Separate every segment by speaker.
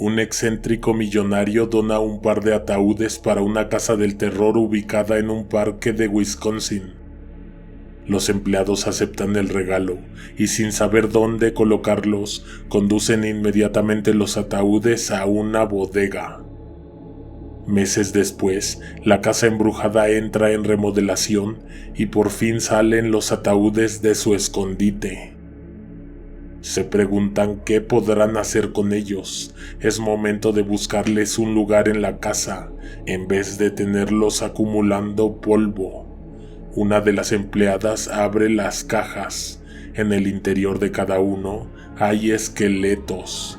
Speaker 1: Un excéntrico millonario dona un par de ataúdes para una casa del terror ubicada en un parque de Wisconsin. Los empleados aceptan el regalo y, sin saber dónde colocarlos, conducen inmediatamente los ataúdes a una bodega. Meses después, la casa embrujada entra en remodelación y por fin salen los ataúdes de su escondite. Se preguntan qué podrán hacer con ellos. Es momento de buscarles un lugar en la casa, en vez de tenerlos acumulando polvo. Una de las empleadas abre las cajas. En el interior de cada uno hay esqueletos.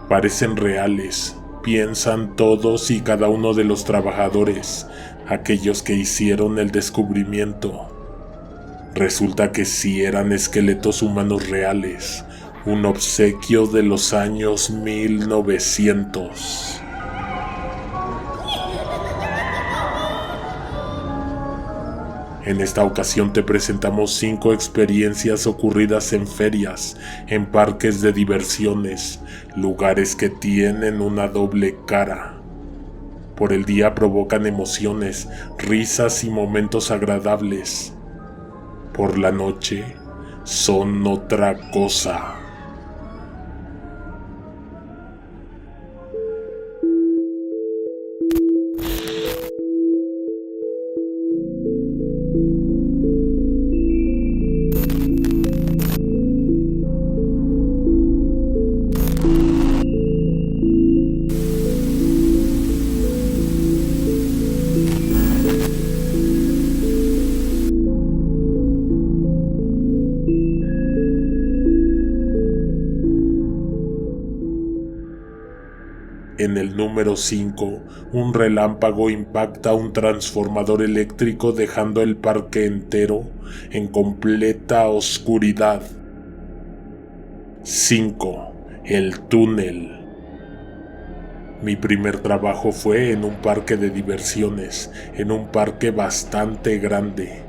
Speaker 1: Parecen reales, piensan todos y cada uno de los trabajadores, aquellos que hicieron el descubrimiento. Resulta que sí eran esqueletos humanos reales, un obsequio de los años 1900. En esta ocasión te presentamos 5 experiencias ocurridas en ferias, en parques de diversiones, lugares que tienen una doble cara. Por el día provocan emociones, risas y momentos agradables. Por la noche son otra cosa. En el número 5, un relámpago impacta un transformador eléctrico dejando el parque entero en completa oscuridad. 5. El túnel. Mi primer trabajo fue en un parque de diversiones, en un parque bastante grande.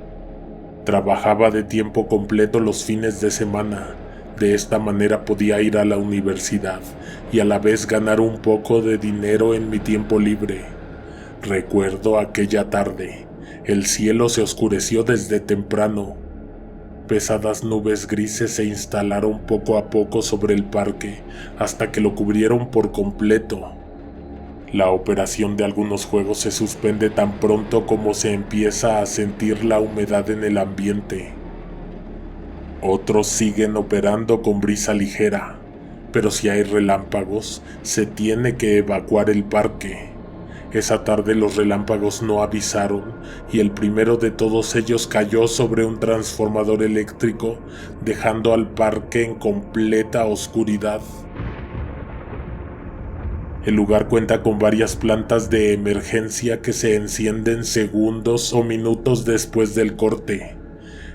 Speaker 1: Trabajaba de tiempo completo los fines de semana. De esta manera podía ir a la universidad y a la vez ganar un poco de dinero en mi tiempo libre. Recuerdo aquella tarde. El cielo se oscureció desde temprano. Pesadas nubes grises se instalaron poco a poco sobre el parque hasta que lo cubrieron por completo. La operación de algunos juegos se suspende tan pronto como se empieza a sentir la humedad en el ambiente. Otros siguen operando con brisa ligera, pero si hay relámpagos, se tiene que evacuar el parque. Esa tarde los relámpagos no avisaron y el primero de todos ellos cayó sobre un transformador eléctrico, dejando al parque en completa oscuridad. El lugar cuenta con varias plantas de emergencia que se encienden segundos o minutos después del corte.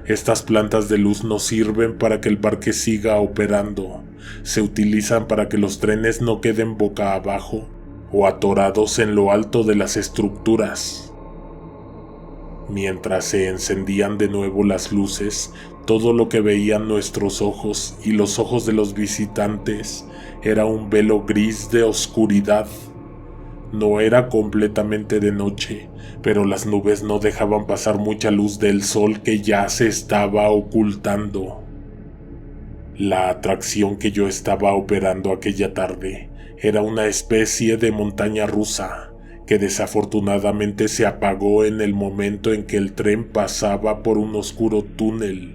Speaker 1: Estas plantas de luz no sirven para que el parque siga operando. Se utilizan para que los trenes no queden boca abajo o atorados en lo alto de las estructuras. Mientras se encendían de nuevo las luces, todo lo que veían nuestros ojos y los ojos de los visitantes era un velo gris de oscuridad. No era completamente de noche, pero las nubes no dejaban pasar mucha luz del sol que ya se estaba ocultando. La atracción que yo estaba operando aquella tarde era una especie de montaña rusa que desafortunadamente se apagó en el momento en que el tren pasaba por un oscuro túnel.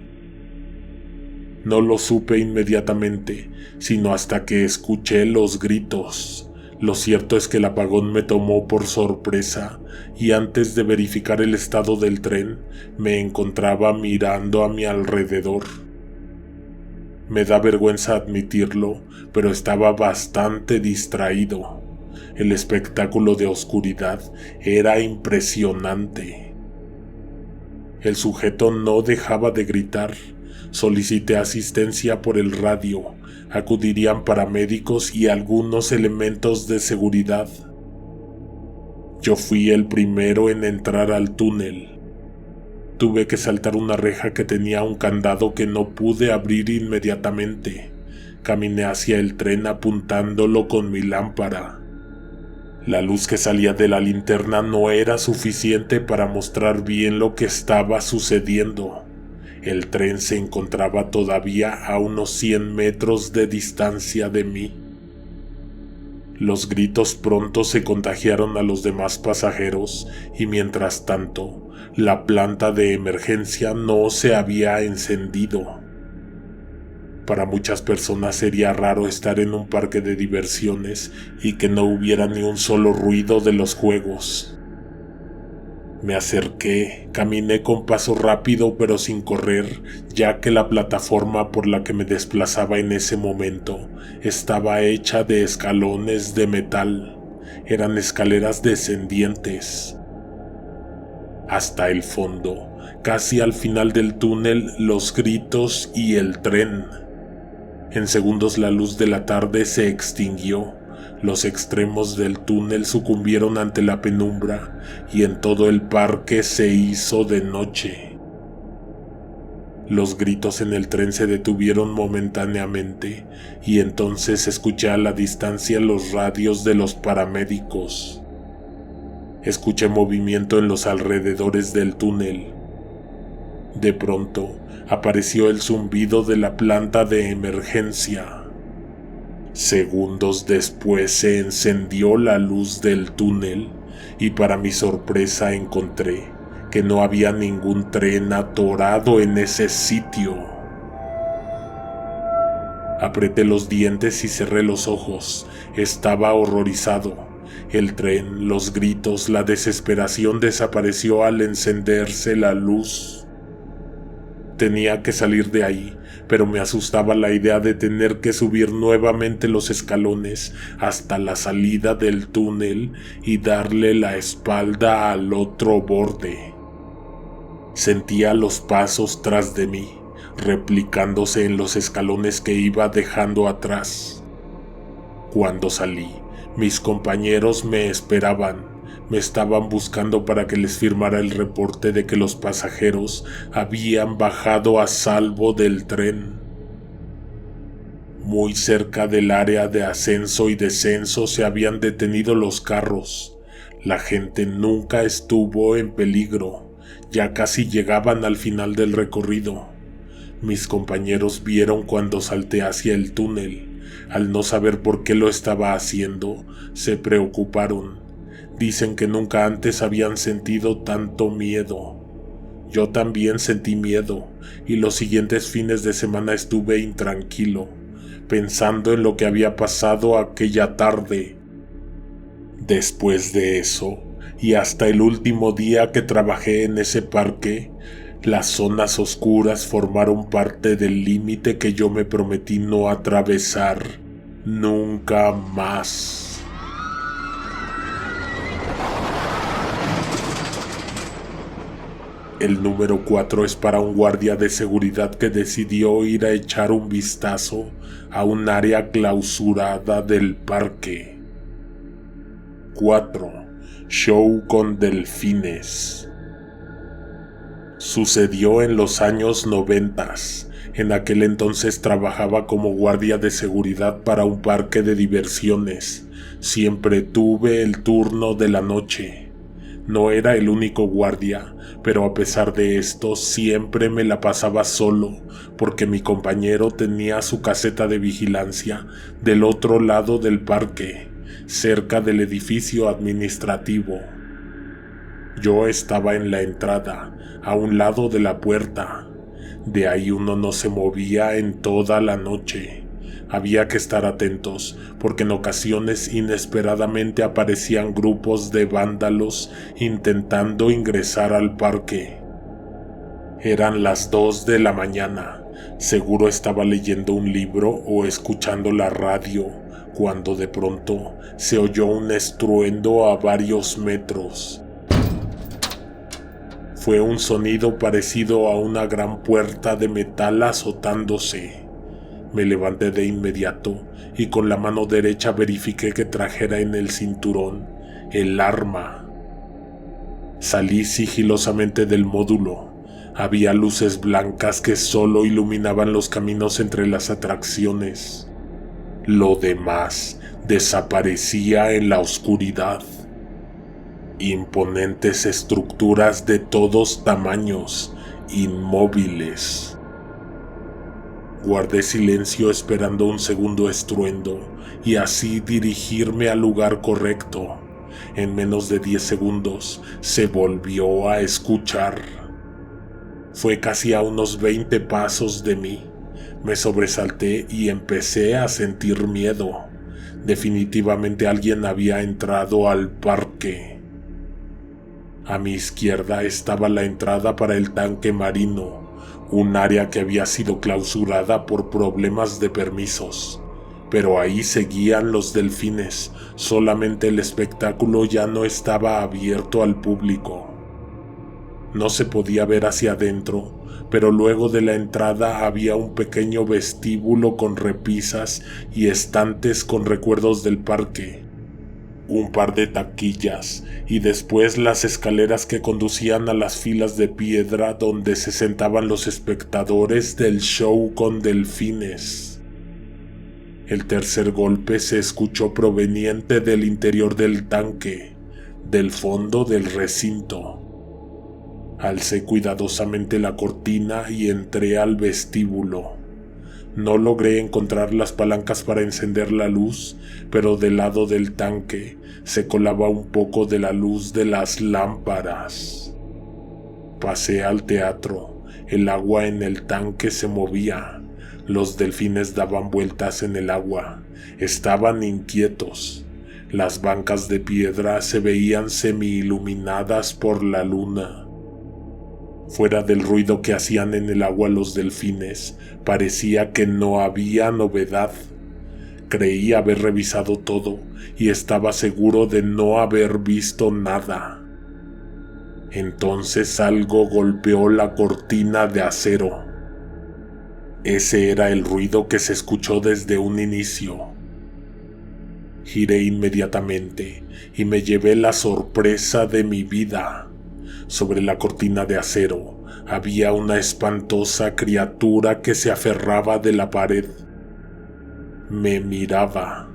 Speaker 1: No lo supe inmediatamente, sino hasta que escuché los gritos. Lo cierto es que el apagón me tomó por sorpresa y antes de verificar el estado del tren, me encontraba mirando a mi alrededor. Me da vergüenza admitirlo, pero estaba bastante distraído. El espectáculo de oscuridad era impresionante. El sujeto no dejaba de gritar. Solicité asistencia por el radio. Acudirían paramédicos y algunos elementos de seguridad. Yo fui el primero en entrar al túnel. Tuve que saltar una reja que tenía un candado que no pude abrir inmediatamente. Caminé hacia el tren apuntándolo con mi lámpara. La luz que salía de la linterna no era suficiente para mostrar bien lo que estaba sucediendo. El tren se encontraba todavía a unos 100 metros de distancia de mí. Los gritos pronto se contagiaron a los demás pasajeros y mientras tanto, la planta de emergencia no se había encendido. Para muchas personas sería raro estar en un parque de diversiones y que no hubiera ni un solo ruido de los juegos. Me acerqué, caminé con paso rápido pero sin correr, ya que la plataforma por la que me desplazaba en ese momento estaba hecha de escalones de metal. Eran escaleras descendientes. Hasta el fondo, casi al final del túnel, los gritos y el tren. En segundos la luz de la tarde se extinguió, los extremos del túnel sucumbieron ante la penumbra y en todo el parque se hizo de noche. Los gritos en el tren se detuvieron momentáneamente y entonces escuché a la distancia los radios de los paramédicos. Escuché movimiento en los alrededores del túnel. De pronto, apareció el zumbido de la planta de emergencia. Segundos después se encendió la luz del túnel y para mi sorpresa encontré que no había ningún tren atorado en ese sitio. Apreté los dientes y cerré los ojos. Estaba horrorizado. El tren, los gritos, la desesperación desapareció al encenderse la luz. Tenía que salir de ahí, pero me asustaba la idea de tener que subir nuevamente los escalones hasta la salida del túnel y darle la espalda al otro borde. Sentía los pasos tras de mí, replicándose en los escalones que iba dejando atrás. Cuando salí, mis compañeros me esperaban. Me estaban buscando para que les firmara el reporte de que los pasajeros habían bajado a salvo del tren. Muy cerca del área de ascenso y descenso se habían detenido los carros. La gente nunca estuvo en peligro. Ya casi llegaban al final del recorrido. Mis compañeros vieron cuando salté hacia el túnel. Al no saber por qué lo estaba haciendo, se preocuparon. Dicen que nunca antes habían sentido tanto miedo. Yo también sentí miedo, y los siguientes fines de semana estuve intranquilo, pensando en lo que había pasado aquella tarde. Después de eso, y hasta el último día que trabajé en ese parque, las zonas oscuras formaron parte del límite que yo me prometí no atravesar nunca más. El número 4 es para un guardia de seguridad que decidió ir a echar un vistazo a un área clausurada del parque. 4. Show con delfines. Sucedió en los años 90. En aquel entonces trabajaba como guardia de seguridad para un parque de diversiones. Siempre tuve el turno de la noche. No era el único guardia, pero a pesar de esto siempre me la pasaba solo, porque mi compañero tenía su caseta de vigilancia del otro lado del parque, cerca del edificio administrativo. Yo estaba en la entrada, a un lado de la puerta. De ahí uno no se movía en toda la noche. Había que estar atentos, porque en ocasiones inesperadamente aparecían grupos de vándalos intentando ingresar al parque. Eran las 2 de la mañana. Seguro estaba leyendo un libro o escuchando la radio, cuando de pronto se oyó un estruendo a varios metros. Fue un sonido parecido a una gran puerta de metal azotándose. Me levanté de inmediato y con la mano derecha verifiqué que trajera en el cinturón el arma. Salí sigilosamente del módulo. Había luces blancas que solo iluminaban los caminos entre las atracciones. Lo demás desaparecía en la oscuridad. Imponentes estructuras de todos tamaños, inmóviles. Guardé silencio esperando un segundo estruendo y así dirigirme al lugar correcto. En menos de 10 segundos se volvió a escuchar. Fue casi a unos 20 pasos de mí. Me sobresalté y empecé a sentir miedo. Definitivamente alguien había entrado al parque. A mi izquierda estaba la entrada para el tanque marino, un área que había sido clausurada por problemas de permisos. Pero ahí seguían los delfines, solamente el espectáculo ya no estaba abierto al público. No se podía ver hacia adentro, pero luego de la entrada había un pequeño vestíbulo con repisas y estantes con recuerdos del parque, un par de taquillas y después las escaleras que conducían a las filas de piedra donde se sentaban los espectadores del show con delfines. El tercer golpe se escuchó proveniente del interior del tanque, del fondo del recinto. Alcé cuidadosamente la cortina y entré al vestíbulo. No logré encontrar las palancas para encender la luz, pero del lado del tanque se colaba un poco de la luz de las lámparas. Pasé al teatro. El agua en el tanque se movía. Los delfines daban vueltas en el agua. Estaban inquietos. Las bancas de piedra se veían semi-iluminadas por la luna. Fuera del ruido que hacían en el agua los delfines, parecía que no había novedad. Creí haber revisado todo y estaba seguro de no haber visto nada. Entonces algo golpeó la cortina de acero. Ese era el ruido que se escuchó desde un inicio. Giré inmediatamente y me llevé la sorpresa de mi vida. Sobre la cortina de acero había una espantosa criatura que se aferraba de la pared. Me miraba.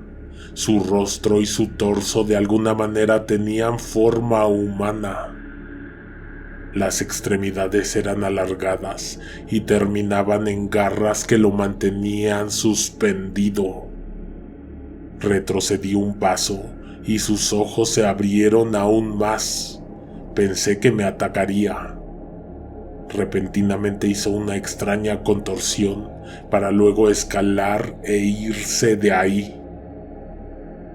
Speaker 1: Su rostro y su torso de alguna manera tenían forma humana. Las extremidades eran alargadas y terminaban en garras que lo mantenían suspendido. Retrocedí un paso y sus ojos se abrieron aún más. Pensé que me atacaría. Repentinamente hizo una extraña contorsión para luego escalar e irse de ahí.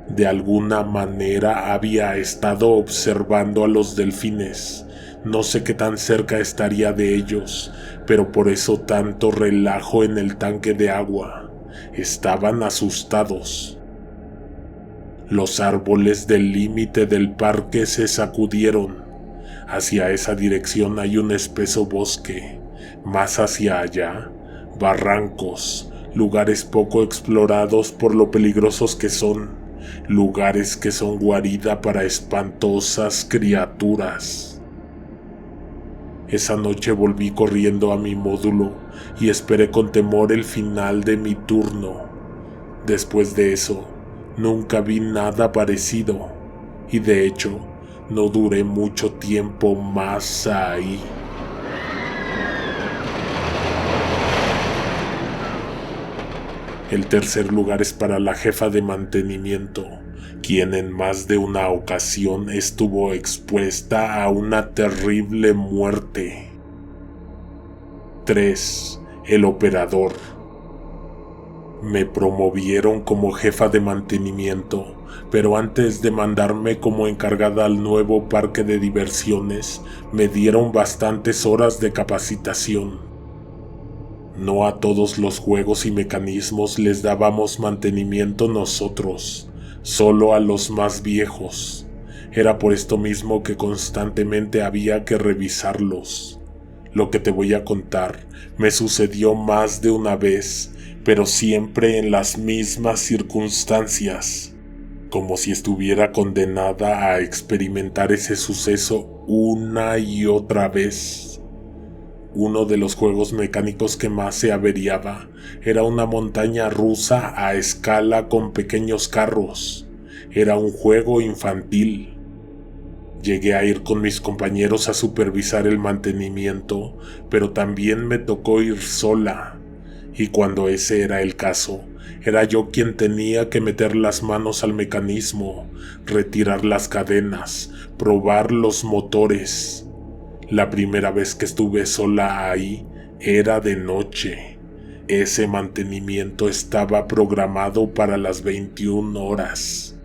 Speaker 1: De alguna manera había estado observando a los delfines. No sé qué tan cerca estaría de ellos, pero por eso tanto relajo en el tanque de agua. Estaban asustados. Los árboles del límite del parque se sacudieron. Hacia esa dirección hay un espeso bosque. Más hacia allá, barrancos, lugares poco explorados por lo peligrosos que son, lugares que son guarida para espantosas criaturas. Esa noche volví corriendo a mi módulo y esperé con temor el final de mi turno. Después de eso, nunca vi nada parecido, y de hecho, no duré mucho tiempo más ahí. El tercer lugar es para la jefa de mantenimiento, quien en más de una ocasión estuvo expuesta a una terrible muerte. 3. El operador. Me promovieron como jefa de mantenimiento, pero antes de mandarme como encargada al nuevo parque de diversiones, me dieron bastantes horas de capacitación. No a todos los juegos y mecanismos les dábamos mantenimiento nosotros, solo a los más viejos. Era por esto mismo que constantemente había que revisarlos. Lo que te voy a contar me sucedió más de una vez, pero siempre en las mismas circunstancias, como si estuviera condenada a experimentar ese suceso una y otra vez. Uno de los juegos mecánicos que más se averiaba era una montaña rusa a escala con pequeños carros. Era un juego infantil. Llegué a ir con mis compañeros a supervisar el mantenimiento, pero también me tocó ir sola. Y cuando ese era el caso, era yo quien tenía que meter las manos al mecanismo, retirar las cadenas, probar los motores. La primera vez que estuve sola ahí era de noche. Ese mantenimiento estaba programado para las 21 horas.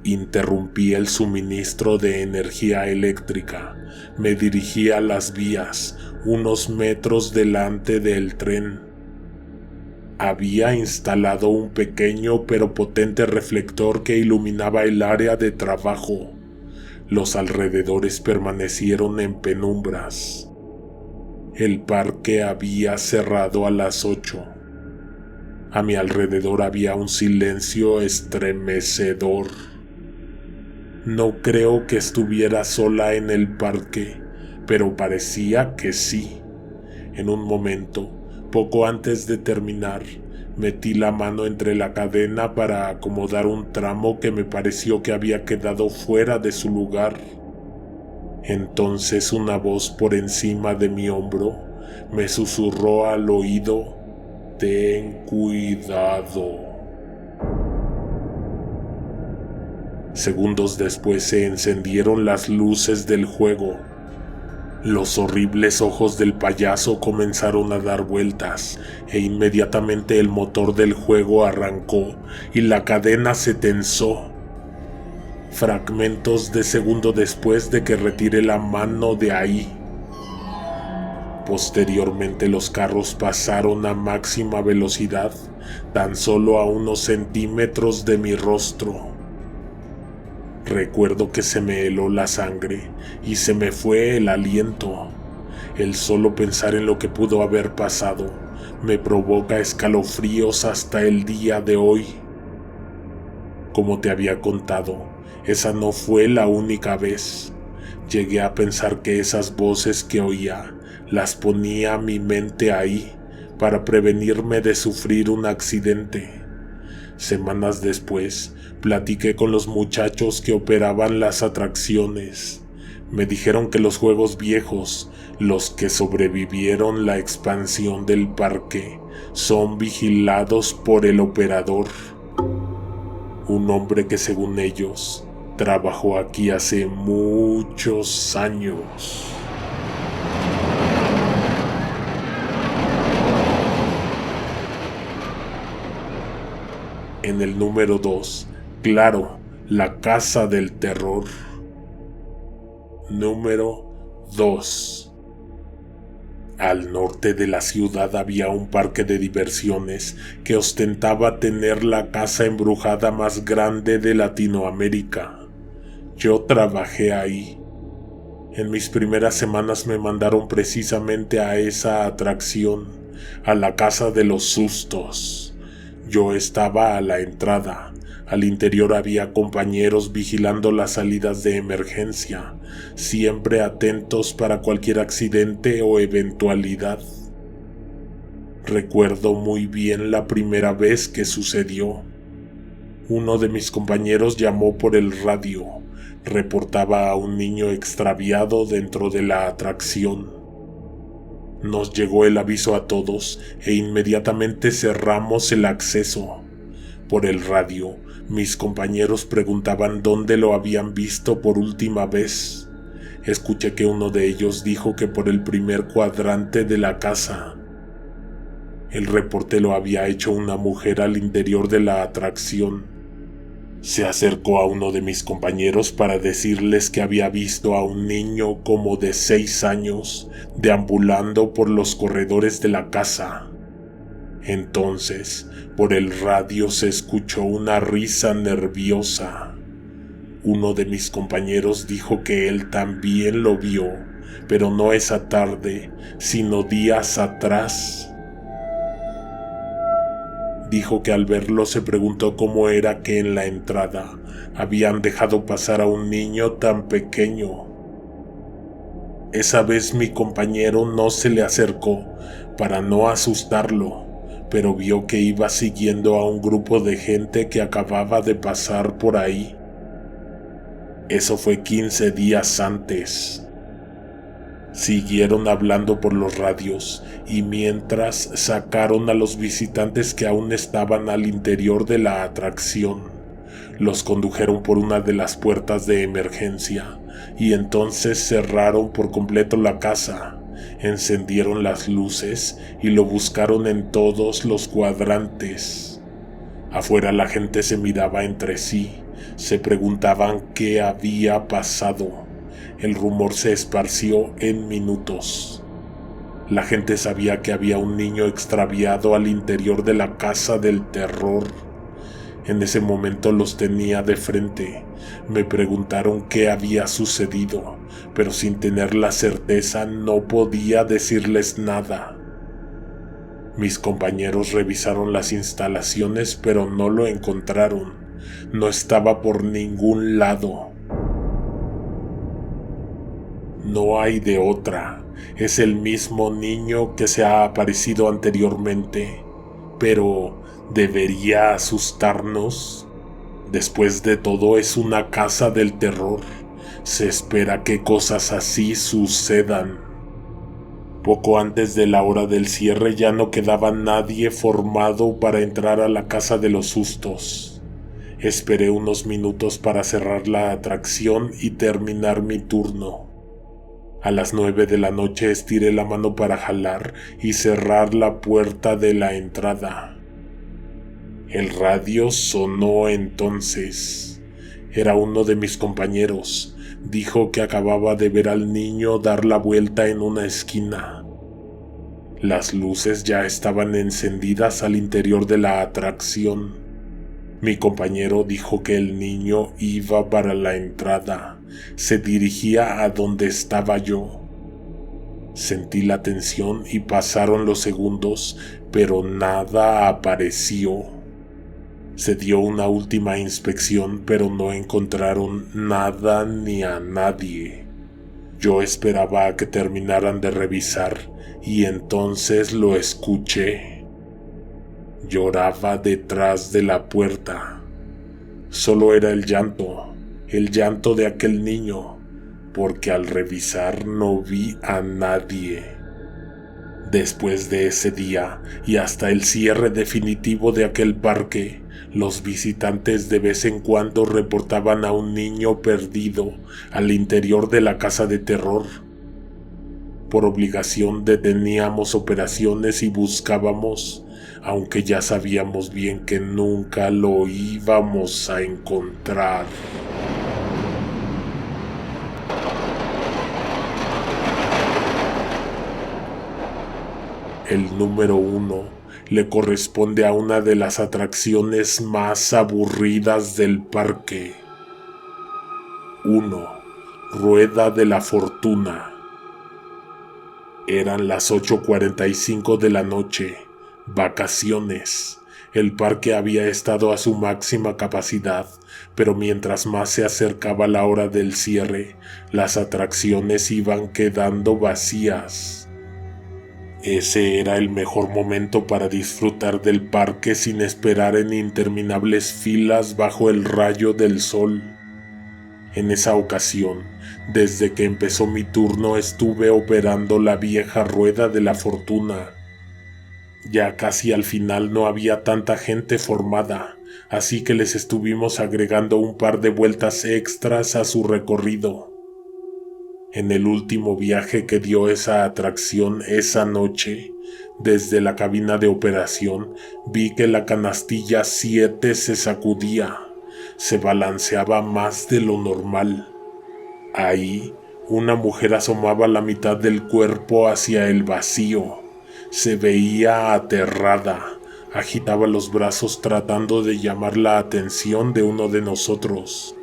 Speaker 1: Interrumpí el suministro de energía eléctrica. Me dirigí a las vías, unos metros delante del tren. Había instalado un pequeño pero potente reflector que iluminaba el área de trabajo. Los alrededores permanecieron en penumbras. El parque había cerrado a las 8. A mi alrededor había un silencio estremecedor. No creo que estuviera sola en el parque, pero parecía que sí. En un momento, poco antes de terminar, metí la mano entre la cadena para acomodar un tramo que me pareció que había quedado fuera de su lugar. Entonces una voz por encima de mi hombro me susurró al oído: «Ten cuidado». Segundos después se encendieron las luces del juego. Los horribles ojos del payaso comenzaron a dar vueltas e inmediatamente el motor del juego arrancó y la cadena se tensó. Fragmentos de segundo después de que retiré la mano de ahí. Posteriormente los carros pasaron a máxima velocidad, tan solo a unos centímetros de mi rostro. Recuerdo que se me heló la sangre y se me fue el aliento. El solo pensar en lo que pudo haber pasado me provoca escalofríos hasta el día de hoy. Como te había contado, esa no fue la única vez. Llegué a pensar que esas voces que oía las ponía mi mente ahí para prevenirme de sufrir un accidente. Semanas después, platiqué con los muchachos que operaban las atracciones. Me dijeron que los juegos viejos, los que sobrevivieron la expansión del parque, son vigilados por el operador. Un hombre que, según ellos, trabajó aquí hace muchos años. En el número 2, claro, la casa del terror. Número 2. Al norte de la ciudad había un parque de diversiones que ostentaba tener la casa embrujada más grande de Latinoamérica. Yo trabajé ahí. En mis primeras semanas me mandaron precisamente a esa atracción, a la casa de los sustos. Yo estaba a la entrada. Al interior había compañeros vigilando las salidas de emergencia, siempre atentos para cualquier accidente o eventualidad. Recuerdo muy bien la primera vez que sucedió. Uno de mis compañeros llamó por el radio. Reportaba a un niño extraviado dentro de la atracción. Nos llegó el aviso a todos e inmediatamente cerramos el acceso. Por el radio, mis compañeros preguntaban dónde lo habían visto por última vez. Escuché que uno de ellos dijo que por el primer cuadrante de la casa. El reporte lo había hecho una mujer al interior de la atracción. Se acercó a uno de mis compañeros para decirles que había visto a un niño como de 6 años deambulando por los corredores de la casa. Entonces, por el radio se escuchó una risa nerviosa. Uno de mis compañeros dijo que él también lo vio, pero no esa tarde, sino días atrás. Dijo que al verlo se preguntó cómo era que en la entrada habían dejado pasar a un niño tan pequeño. Esa vez mi compañero no se le acercó para no asustarlo, pero vio que iba siguiendo a un grupo de gente que acababa de pasar por ahí. Eso fue 15 días antes. Siguieron hablando por los radios y mientras sacaron a los visitantes que aún estaban al interior de la atracción. Los condujeron por una de las puertas de emergencia y entonces cerraron por completo la casa. Encendieron las luces y lo buscaron en todos los cuadrantes. Afuera la gente se miraba entre sí, se preguntaban qué había pasado. El rumor se esparció en minutos. La gente sabía que había un niño extraviado al interior de la casa del terror. En ese momento los tenía de frente. Me preguntaron qué había sucedido, pero sin tener la certeza no podía decirles nada. Mis compañeros revisaron las instalaciones, pero no lo encontraron. No estaba por ningún lado. No hay de otra. Es el mismo niño que se ha aparecido anteriormente. Pero ¿debería asustarnos? Después de todo, es una casa del terror. Se espera que cosas así sucedan. Poco antes de la hora del cierre ya no quedaba nadie formado para entrar a la casa de los sustos. Esperé unos minutos para cerrar la atracción y terminar mi turno. A las 9 de la noche estiré la mano para jalar y cerrar la puerta de la entrada. El radio sonó entonces. Era uno de mis compañeros. Dijo que acababa de ver al niño dar la vuelta en una esquina. Las luces ya estaban encendidas al interior de la atracción. Mi compañero dijo que el niño iba para la entrada. Se dirigía a donde estaba yo. Sentí la tensión y pasaron los segundos, pero nada apareció. Se dio una última inspección, pero no encontraron nada ni a nadie. Yo esperaba a que terminaran de revisar y entonces lo escuché. Lloraba detrás de la puerta. Solo era el llanto de aquel niño, porque al revisar no vi a nadie. Después de ese día y hasta el cierre definitivo de aquel parque, los visitantes de vez en cuando reportaban a un niño perdido al interior de la casa de terror. Por obligación deteníamos operaciones y buscábamos, aunque ya sabíamos bien que nunca lo íbamos a encontrar. El número 1 le corresponde a una de las atracciones más aburridas del parque. 1. Rueda de la Fortuna. Eran las 8:45 de la noche. Vacaciones. El parque había estado a su máxima capacidad, pero mientras más se acercaba la hora del cierre, las atracciones iban quedando vacías. Ese era el mejor momento para disfrutar del parque sin esperar en interminables filas bajo el rayo del sol. En esa ocasión, desde que empezó mi turno, estuve operando la vieja rueda de la fortuna. Ya casi al final no había tanta gente formada, así que les estuvimos agregando un par de vueltas extras a su recorrido. En el último viaje que dio esa atracción esa noche, desde la cabina de operación, vi que la canastilla 7 se sacudía, se balanceaba más de lo normal. Ahí, una mujer asomaba la mitad del cuerpo hacia el vacío. Se veía aterrada, agitaba los brazos tratando de llamar la atención de uno de nosotros.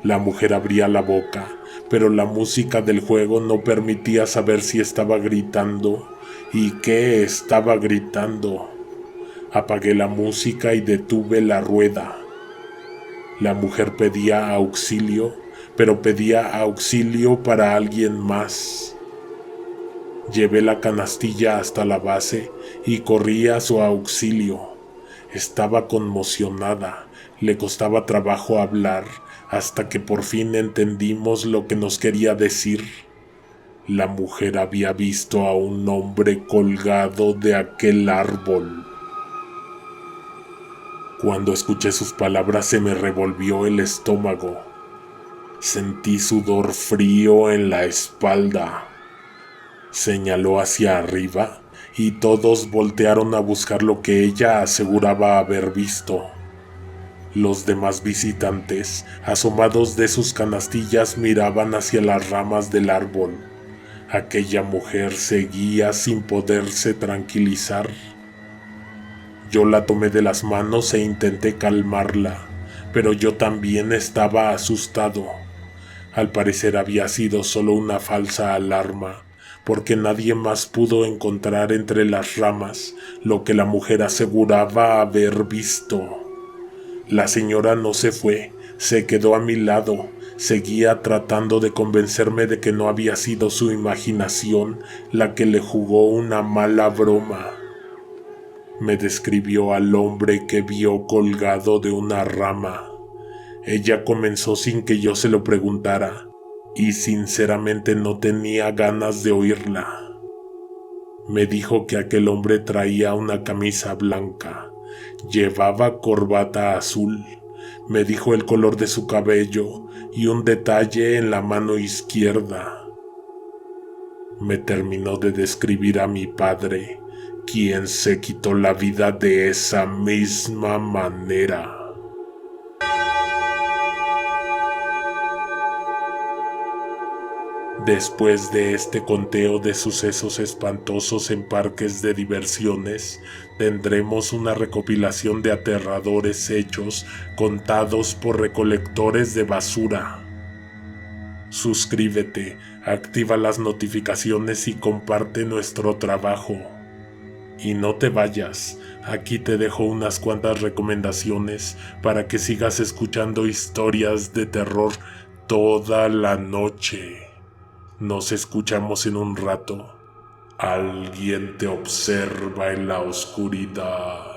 Speaker 1: La mujer abría la boca, pero la música del juego no permitía saber si estaba gritando y qué estaba gritando. Apagué la música y detuve la rueda. La mujer pedía auxilio, pero pedía auxilio para alguien más. Llevé la canastilla hasta la base y corrí a su auxilio. Estaba conmocionada, le costaba trabajo hablar, hasta que por fin entendimos lo que nos quería decir. La mujer había visto a un hombre colgado de aquel árbol. Cuando escuché sus palabras se me revolvió el estómago. Sentí sudor frío en la espalda. Señaló hacia arriba y todos voltearon a buscar lo que ella aseguraba haber visto. Los demás visitantes, asomados de sus canastillas, miraban hacia las ramas del árbol. Aquella mujer seguía sin poderse tranquilizar. Yo la tomé de las manos e intenté calmarla, pero yo también estaba asustado. Al parecer había sido solo una falsa alarma, porque nadie más pudo encontrar entre las ramas lo que la mujer aseguraba haber visto. La señora no se fue, se quedó a mi lado, seguía tratando de convencerme de que no había sido su imaginación la que le jugó una mala broma. Me describió al hombre que vio colgado de una rama. Ella comenzó sin que yo se lo preguntara, y sinceramente no tenía ganas de oírla. Me dijo que aquel hombre traía una camisa blanca, llevaba corbata azul, me dijo el color de su cabello y un detalle en la mano izquierda. Me terminó de describir a mi padre, quien se quitó la vida de esa misma manera. Después de este conteo de sucesos espantosos en parques de diversiones, tendremos una recopilación de aterradores hechos contados por recolectores de basura. Suscríbete, activa las notificaciones y comparte nuestro trabajo. Y no te vayas, aquí te dejo unas cuantas recomendaciones para que sigas escuchando historias de terror toda la noche. Nos escuchamos en un rato. Alguien te observa en la oscuridad.